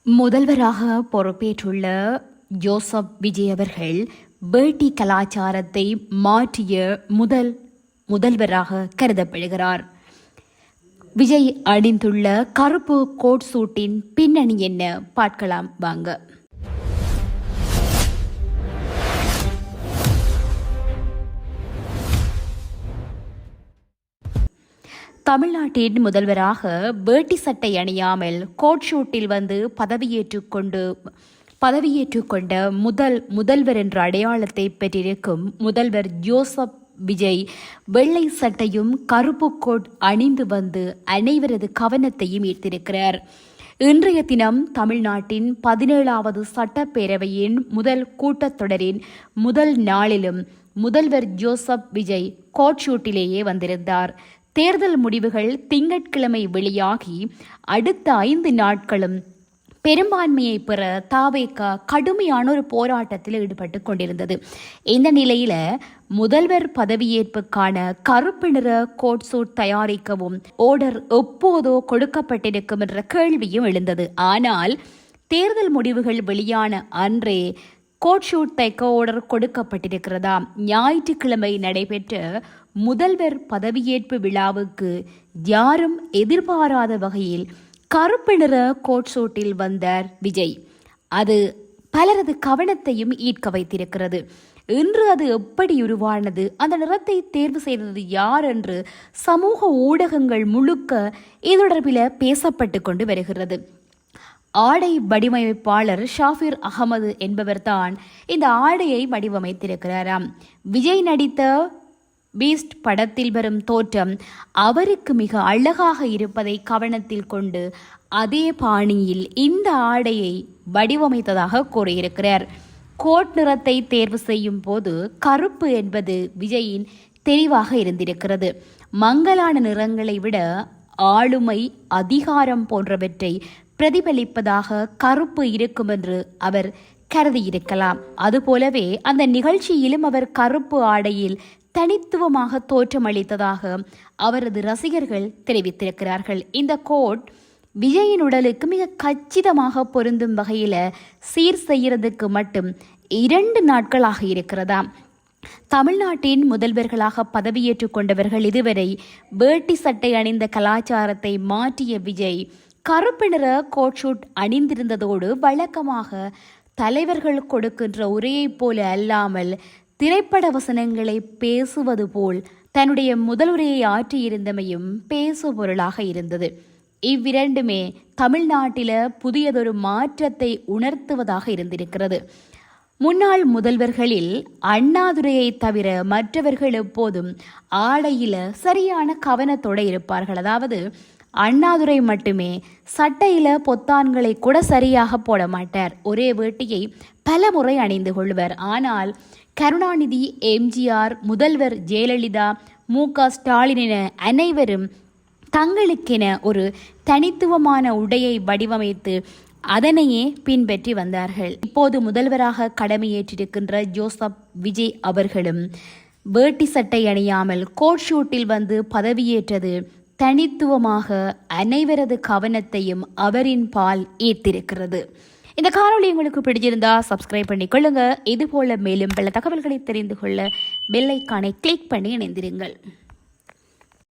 முதல்வராக பொறுப்பேற்றுள்ள ஜோசப் விஜய் அவர்கள் வேட்டி கலாச்சாரத்தை மாற்றிய முதல்வராக கருதப்படுகிறார். விஜய் அணிந்துள்ள கருப்பு கோட் சூட்டின் பின்னணி என்ன பார்க்கலாம் வாங்க. தமிழ்நாட்டின் முதல்வராக வேட்டி சட்டை அணியாமல் கோட் ஷூட்டில் வந்து பதவியேற்றுக்கொண்ட முதல்வர் என்ற அடையாளத்தை பெற்றிருக்கும் முதல்வர் ஜோசப் விஜய் வெள்ளை சட்டையும் கருப்பு கோட் அணிந்து வந்து அனைவரது கவனத்தையும் ஈர்த்திருக்கிறார். இன்றைய தினம் தமிழ்நாட்டின் 17வது சட்டப்பேரவையின் முதல் கூட்டத்தொடரின் முதல் நாளிலும் முதல்வர் ஜோசப் விஜய் கோட் ஷூட்டிலேயே வந்திருந்தார். தேர்தல் முடிவுகள் திங்கட்கிழமை வெளியாகி அடுத்த 5 நாட்களும் பெரும்பான்மையை பெற தாவேகா கடுமையான ஒரு போராட்டத்தில் ஈடுபட்டு கொண்டிருந்தது. இந்த நிலையில முதல்வர் பதவியேற்புக்கான கருப்பு நிற கோட் சூட் தயாரிக்கவும் ஆர்டர் எப்போதோ கொடுக்கப்பட்டிருக்கும் என்ற கேள்வியும் எழுந்தது. ஆனால் தேர்தல் முடிவுகள் வெளியான அன்றே கோட் ஷூட் தைக்க ஆர்டர் கொடுக்கப்பட்டிருக்கிறதா? ஞாயிற்றுக்கிழமை நடைபெற்ற முதல்வர் பதவியேற்பு விழாவுக்கு யாரும் எதிர்பாராத வகையில் கருப்பு நிற கோட் சூட்டில் வந்தார் விஜய். அது பலரது கவனத்தையும் ஈர்க்க வைத்திருக்கிறது. இன்று அது எப்படி உருவானது, அந்த நிறத்தை தேர்வு செய்தது யார் என்று சமூக ஊடகங்கள் முழுக்க இது தொடர்பில் பேசப்பட்டு கொண்டு வருகிறது. ஆடை வடிவமைப்பாளர் ஷாஃபிர் அகமது என்பவர்தான் இந்த ஆடையை வடிவமைத்திருக்கிறாராம். விஜய் நடித்த பீஸ்ட் படத்தில் வரும் தோற்றம் அவருக்கு மிக அழகாக இருப்பதை கவனத்தில் கொண்டு அதே பாணியில் இந்த ஆடையை வடிவமைத்ததாக கூறியிருக்கிறார். கோட் நிறத்தை தேர்வு செய்யும் போது கருப்பு என்பது விஜயின் தெரிவாக இருந்திருக்கிறது. மங்கலான நிறங்களை விட ஆளுமை, அதிகாரம் போன்றவற்றை பிரதிபலிப்பதாக கருப்பு இருக்கும் என்று அவர் கருதியிருக்கலாம். அதுபோலவே அந்த நிகழ்ச்சியிலும் அவர் கருப்பு ஆடையில் தனித்துவமாக தோற்றமளித்ததாக அவரது ரசிகர்கள் தெரிவித்திருக்கிறார்கள். இந்த கோட் விஜயின் உடலுக்கு மிக கச்சிதமாக பொருந்தும் வகையில சீர் செய்யறதுக்கு மட்டும் 2 நாட்களாக இருக்கிறதாம். தமிழ்நாட்டின் முதல்வர்களாக பதவியேற்றுக் கொண்டவர்கள் இதுவரை வேட்டி சட்டை அணிந்த கலாச்சாரத்தை மாற்றிய விஜய் கருப்பு நிற கோட் ஷூட் அணிந்திருந்ததோடு வழக்கமாக தலைவர்கள் கொடுக்கின்ற உரையை போல அல்லாமல் திரைப்பட வசனங்களை பேசுவது போல் தன்னுடைய முதலுரையை ஆற்றியிருந்தமையும் பேசு பொருளாக இருந்தது. இவ்விரண்டுமே தமிழ்நாட்டில புதியதொரு மாற்றத்தை உணர்த்துவதாக இருந்திருக்கிறது. முன்னாள் முதல்வர்களில் அண்ணாதுரையை தவிர மற்றவர்கள் எப்போதும் ஆடையில சரியான கவனத்தோடு இருப்பார்கள். அதாவது அண்ணாதுரை மட்டுமே சட்டையில பொத்தான்களை கூட சரியாக போட மாட்டார். ஒரே வேட்டியை பல முறை அணிந்து கொள்வர். ஆனால் கருணாநிதி, எம்ஜிஆர், முதல்வர் ஜெயலலிதா, மு.க. ஸ்டாலின் என அனைவரும் தங்களுக்கென ஒரு தனித்துவமான உடையை வடிவமைத்து அதனையே பின்பற்றி வந்தார்கள். இப்போது முதல்வராக கடமையேற்றிருக்கின்ற ஜோசப் விஜய் அவர்களும் வேட்டி சட்டை அணியாமல் கோட் ஷூட்டில் வந்து பதவியேற்றது தனித்துவமாக அனைவரது கவனத்தையும் அவரின் பால் ஈர்த்திருக்கிறது. இந்த காணொளி உங்களுக்கு பிடிச்சிருந்தா சப்ஸ்கிரைப் பண்ணிக்கொள்ளுங்க. இதுபோல மேலும் பல தகவல்களை தெரிந்து கொள்ள பெல் ஐகானை கிளிக் பண்ணி இணைந்திருங்கள்.